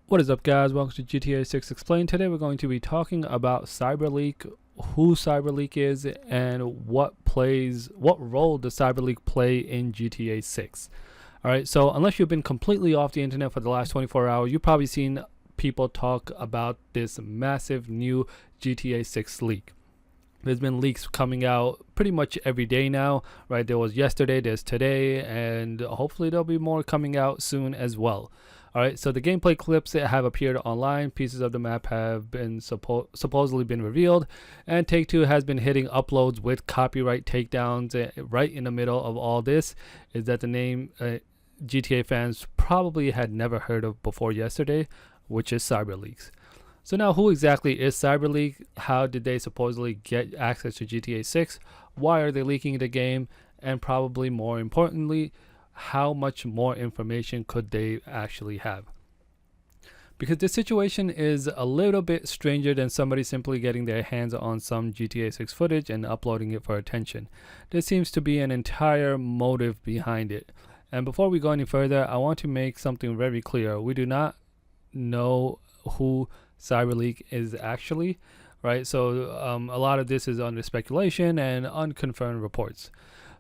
What is up, guys? Welcome to GTA 6 Explained. Today we're going to be talking about CyberLeek, who CyberLeek is, and what role does CyberLeek play in GTA 6. Alright, so unless you've been completely off the internet for the last 24 hours, you've probably seen people talk about this massive new GTA 6 leak. There's been leaks coming out pretty much every day now, right? There was yesterday, there's today, and hopefully there'll be more coming out soon as well. Alright, so the gameplay clips that have appeared online, pieces of the map have been supposedly been revealed, and Take-Two has been hitting uploads with copyright takedowns. Right in the middle of all this is that the name GTA fans probably had never heard of before yesterday, which is CyberLeaks. So now, who exactly is CyberLeak? How did they supposedly get access to GTA 6? Why are they leaking the game? And probably more importantly, how much more information could they actually have? Because this situation is a little bit stranger than somebody simply getting their hands on some GTA 6 footage and uploading it for attention. There seems to be an entire motive behind it. And before we go any further, I want to make something very clear. We do not know who CyberLeak is actually, right? So a lot of this is under speculation and unconfirmed reports.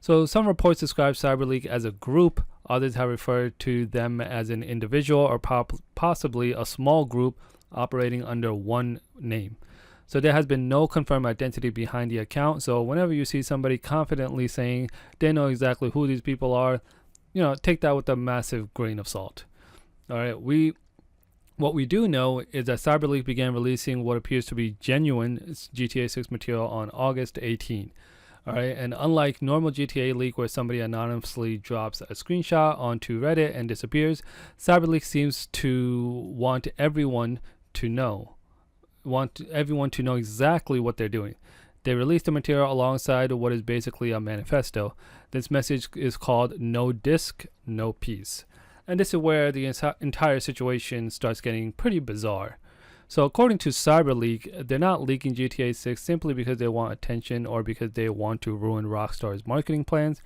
So some reports describe CyberLeak as a group, others have referred to them as an individual or possibly a small group operating under one name. So there has been no confirmed identity behind the account. So whenever you see somebody confidently saying they know exactly who these people are, take that with a massive grain of salt. All right, what we do know is that CyberLeak began releasing what appears to be genuine GTA 6 material on August 18. All right, and unlike normal GTA leak where somebody anonymously drops a screenshot onto Reddit and disappears, CyberLeak seems to want everyone to know exactly what they're doing. They released the material alongside what is basically a manifesto. This message is called "No Disc, No Peace." And this is where the entire situation starts getting pretty bizarre. So according to CyberLeak, they're not leaking GTA 6 simply because they want attention or because they want to ruin Rockstar's marketing plans.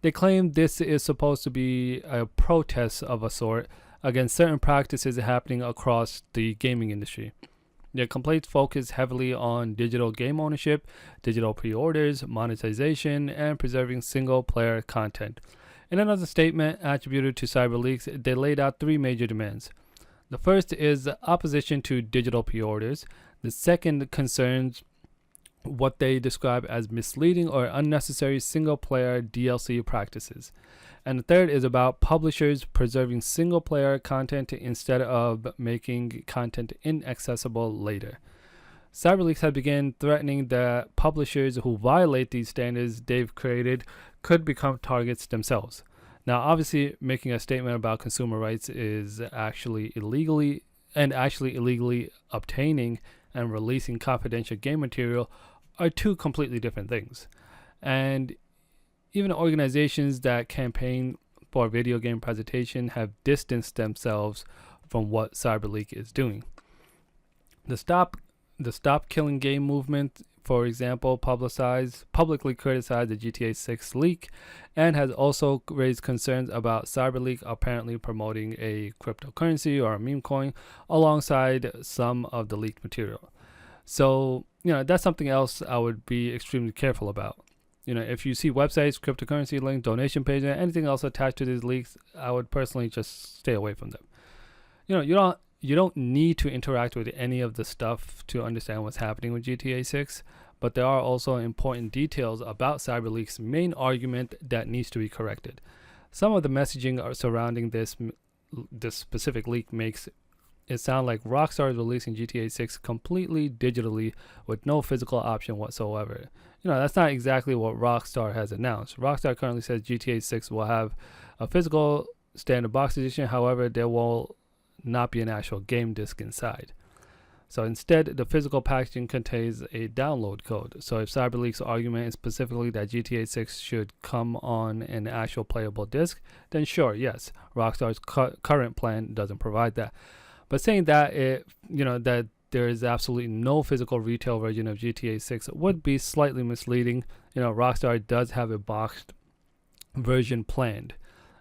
They claim this is supposed to be a protest of a sort against certain practices happening across the gaming industry. Their complaints focus heavily on digital game ownership, digital pre-orders, monetization, and preserving single-player content. In another statement attributed to CyberLeaks, they laid out three major demands. The first is opposition to digital pre-orders. The second concerns what they describe as misleading or unnecessary single-player DLC practices. And the third is about publishers preserving single-player content instead of making content inaccessible later. CyberLeaks has begun threatening that publishers who violate these standards they've created could become targets themselves. Now, obviously, making a statement about consumer rights is actually illegally obtaining and releasing confidential game material are two completely different things. And even organizations that campaign for video game presentation have distanced themselves from what CyberLeak is doing. The Stop Killing Game movement, for example, publicly criticized the GTA 6 leak and has also raised concerns about CyberLeak apparently promoting a cryptocurrency or a meme coin alongside some of the leaked material. So, that's something else I would be extremely careful about. If you see websites, cryptocurrency links, donation pages, and anything else attached to these leaks, I would personally just stay away from them. You don't need to interact with any of the stuff to understand what's happening with GTA 6, but there are also important details about CyberLeak's main argument that needs to be corrected. Some of the messaging surrounding this specific leak makes it sound like Rockstar is releasing GTA 6 completely digitally with no physical option whatsoever. That's not exactly what Rockstar has announced. Rockstar currently says GTA 6 will have a physical standard box edition, however, there will not be an actual game disc inside. So instead, the physical packaging contains a download code. So if CyberLeak's argument is specifically that GTA 6 should come on an actual playable disc, then sure, yes, Rockstar's current plan doesn't provide that. But saying that that there is absolutely no physical retail version of GTA 6 would be slightly misleading. Rockstar does have a boxed version planned.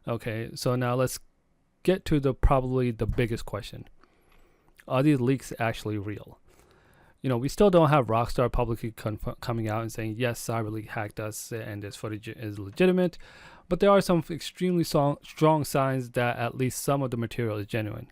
Okay, so now let's get to probably the biggest question. Are these leaks actually real? We still don't have Rockstar publicly coming out and saying, yes, CyberLeek hacked us and this footage is legitimate, but there are some extremely strong signs that at least some of the material is genuine.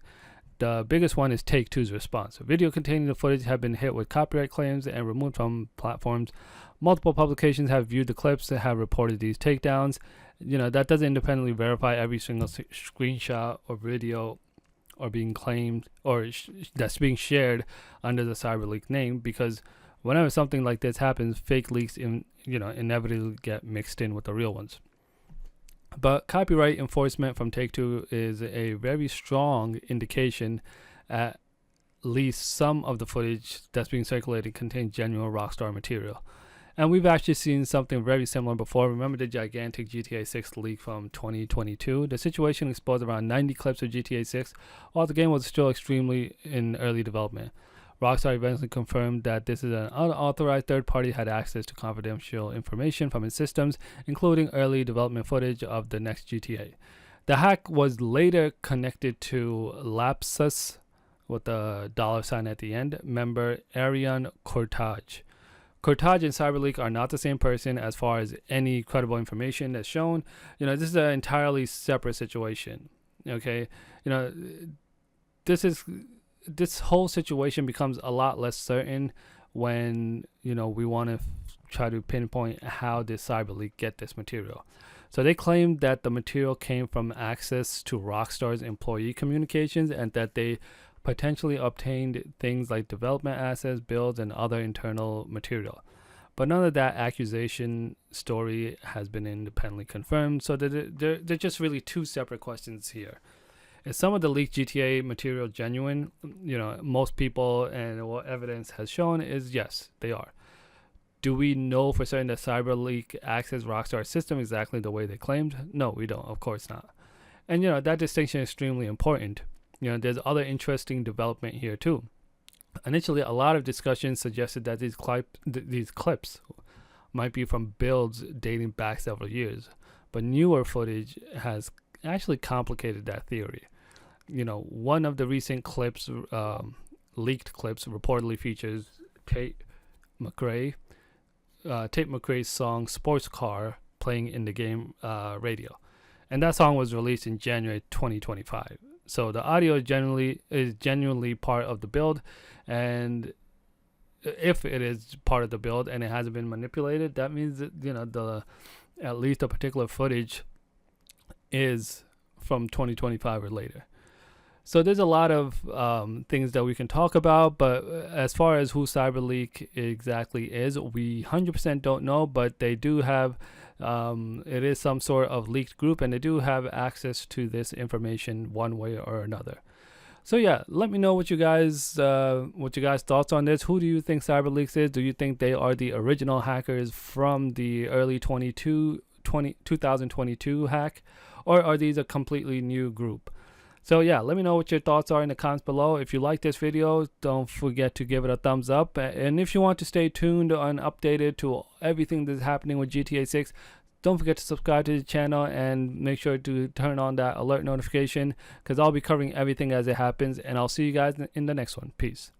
The biggest one is Take-Two's response. A video containing the footage have been hit with copyright claims and removed from platforms. Multiple publications have viewed the clips and have reported these takedowns. That doesn't independently verify every single screenshot or video or being claimed or that's being shared under the CyberLeek name, because whenever something like this happens, fake leaks inevitably get mixed in with the real ones. But copyright enforcement from Take-Two is a very strong indication at least some of the footage that's being circulated contains genuine Rockstar material. And we've actually seen something very similar before. Remember the gigantic GTA 6 leak from 2022? The situation exposed around 90 clips of GTA 6 while the game was still extremely in early development. Rockstar eventually confirmed that this is an unauthorized third party had access to confidential information from its systems, including early development footage of the next GTA. The hack was later connected to Lapsus, with the $sign at the end, member Arian Cortage. Cortage and CyberLeek are not the same person as far as any credible information that's shown. This is an entirely separate situation. Okay, this whole situation becomes a lot less certain when we want to try to pinpoint how did CyberLeek get this material. So they claimed that the material came from access to Rockstar's employee communications and that they potentially obtained things like development assets, builds, and other internal material. But none of that accusation story has been independently confirmed, so they're just really two separate questions here. Is some of the leaked GTA material genuine? Most people and what evidence has shown is yes, they are. Do we know for certain that CyberLeek accessed Rockstar's system exactly the way they claimed? No, we don't, of course not. And that distinction is extremely important. There's other interesting development here too. Initially, a lot of discussion suggested that these clips might be from builds dating back several years, but newer footage has actually complicated that theory. One of the recent clips, leaked clips, reportedly features Tate McRae's song "Sports Car" playing in the game radio, and that song was released in January 2025. So the audio is genuinely part of the build, and if it is part of the build and it hasn't been manipulated, that means that at least the particular footage is from 2025 or later. So there's a lot of things that we can talk about, but as far as who CyberLeek exactly is, we 100% don't know, but they do have, it is some sort of leaked group, and they do have access to this information one way or another. So yeah, let me know what you guys thoughts on this. Who do you think CyberLeak is? Do you think they are the original hackers from the early 2022 hack, or are these a completely new group? So yeah, let me know what your thoughts are in the comments below. If you like this video, don't forget to give it a thumbs up. And if you want to stay tuned and updated to everything that's happening with GTA 6, don't forget to subscribe to the channel and make sure to turn on that alert notification, because I'll be covering everything as it happens. And I'll see you guys in the next one. Peace.